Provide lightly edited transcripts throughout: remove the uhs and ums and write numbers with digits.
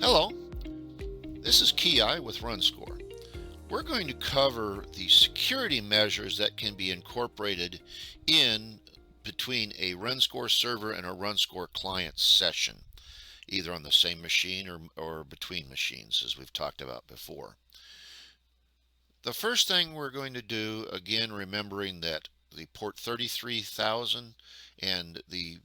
Hello, this is Ki with RunScore. We're going to cover the security measures that can be incorporated in between a RunScore server and a RunScore client session, either on the same machine or between machines, as we've talked about before. The first thing we're going to do, again, remembering that the port 33,000 and the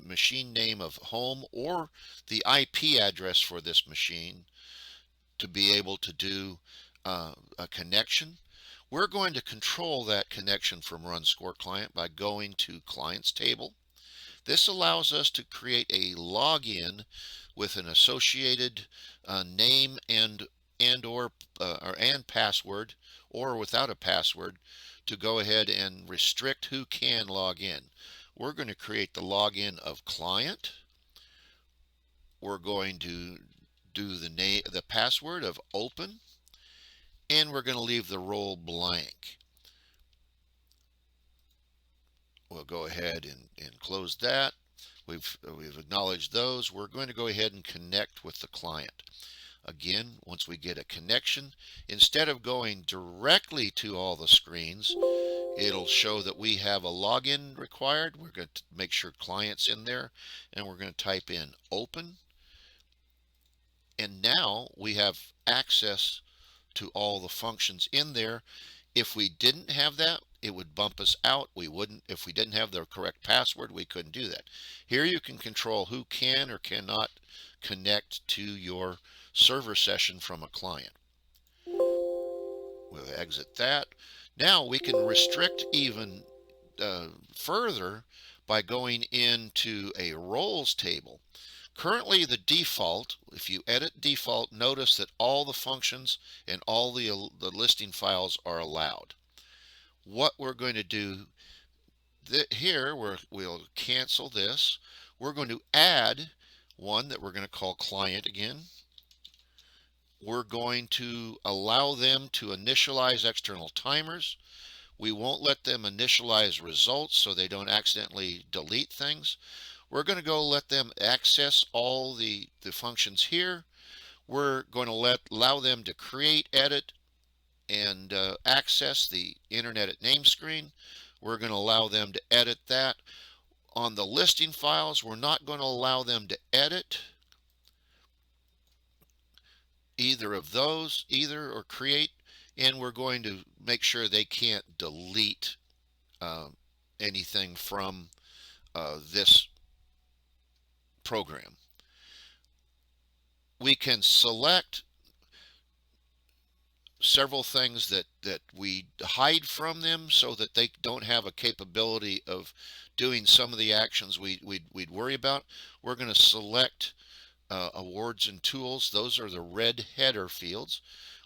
machine name of home or the IP address for this machine to be able to do a connection. We're going to control that connection from RunScore Client by going to Clients table. This allows us to create a login with an associated name and password, or without a password, to go ahead and restrict who can log in. We're going to create the login of client. We're going to do the password of open, and we're going to leave the role blank. We'll go ahead and close that. We've acknowledged those. We're going to go ahead and connect with the client. Again, once we get a connection, instead of going directly to all the screens, it'll show that we have a login required. We're going to make sure client's in there, and we're going to type in open. And now we have access to all the functions in there. If we didn't have that, it would bump us out. We wouldn't, if we didn't have the correct password, we couldn't do that. Here you can control who can or cannot connect to your server session from a client. We'll exit that. Now we can restrict even further by going into a roles table. Currently, the default, if you edit default, notice that all the functions and all the listing files are allowed. What we're going to do here, we'll cancel this. We're going to add one that we're going to call client again. We're going to allow them to initialize external timers. We won't let them initialize results so they don't accidentally delete things. We're going to go let them access all the functions here. We're going to allow them to create, edit, and access the internet at name screen. We're going to allow them to edit that. On the listing files, we're not going to allow them to edit either of those, or create, and we're going to make sure they can't delete anything from this program. We can select several things that we hide from them so that they don't have a capability of doing some of the actions we'd worry about. We're going to select awards and tools. Those are the red header fields.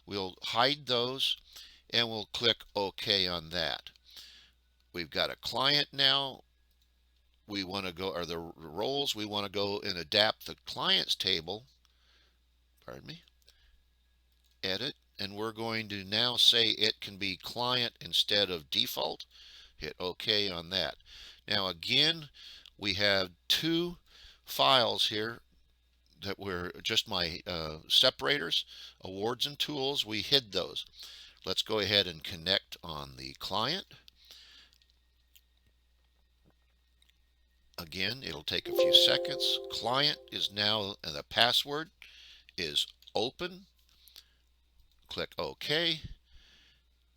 We'll hide those and we'll click OK on that. We've got a client now. We want to go, or the roles, we want to go and adapt the clients table. Pardon me. Edit, and we're going to now say it can be client instead of default. Hit OK on that. Now again, we have two files here that were just my separators, awards and tools. We hid those. Let's go ahead and connect on the client. Again, it'll take a few seconds. Client is now, the password is open. Click OK,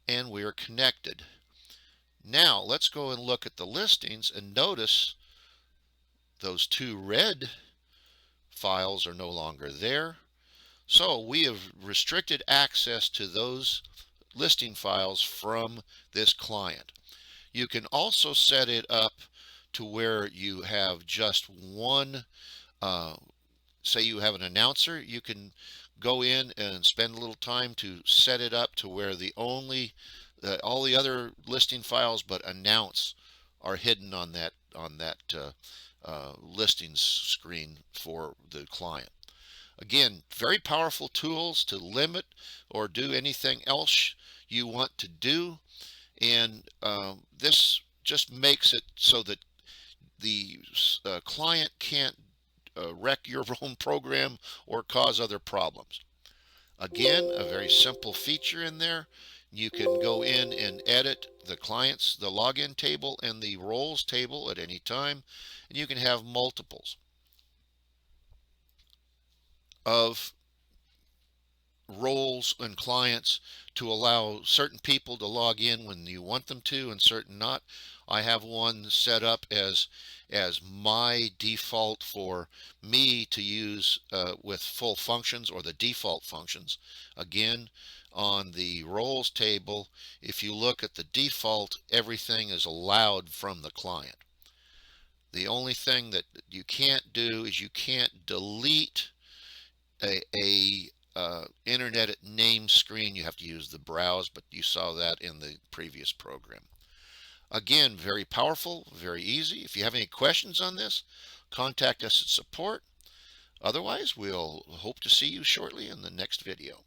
and we are connected. Now let's go and look at the listings and notice those two red files are no longer there. So we have restricted access to those listing files from this client. You can also set it up to where you have just one, say you have an announcer, you can go in and spend a little time to set it up to where all the other listing files but announce are hidden on that listings screen for the client. Again, very powerful tools to limit or do anything else you want to do, and this just makes it so that the client can't wreck your own program or cause other problems. Again, a very simple feature in there. You can go in and edit the clients, the login table and the roles table at any time, and you can have multiples of roles and clients to allow certain people to log in when you want them to and certain not. I have one set up as my default for me to use with full functions or the default functions. Again, on the roles table, if you look at the default, everything is allowed from the client. The only thing that you can't do is you can't delete a internet name screen. You have to use the browse, but you saw that in the previous program. Again, very powerful, very easy. If you have any questions on this, contact us at support. Otherwise, we'll hope to see you shortly in the next video.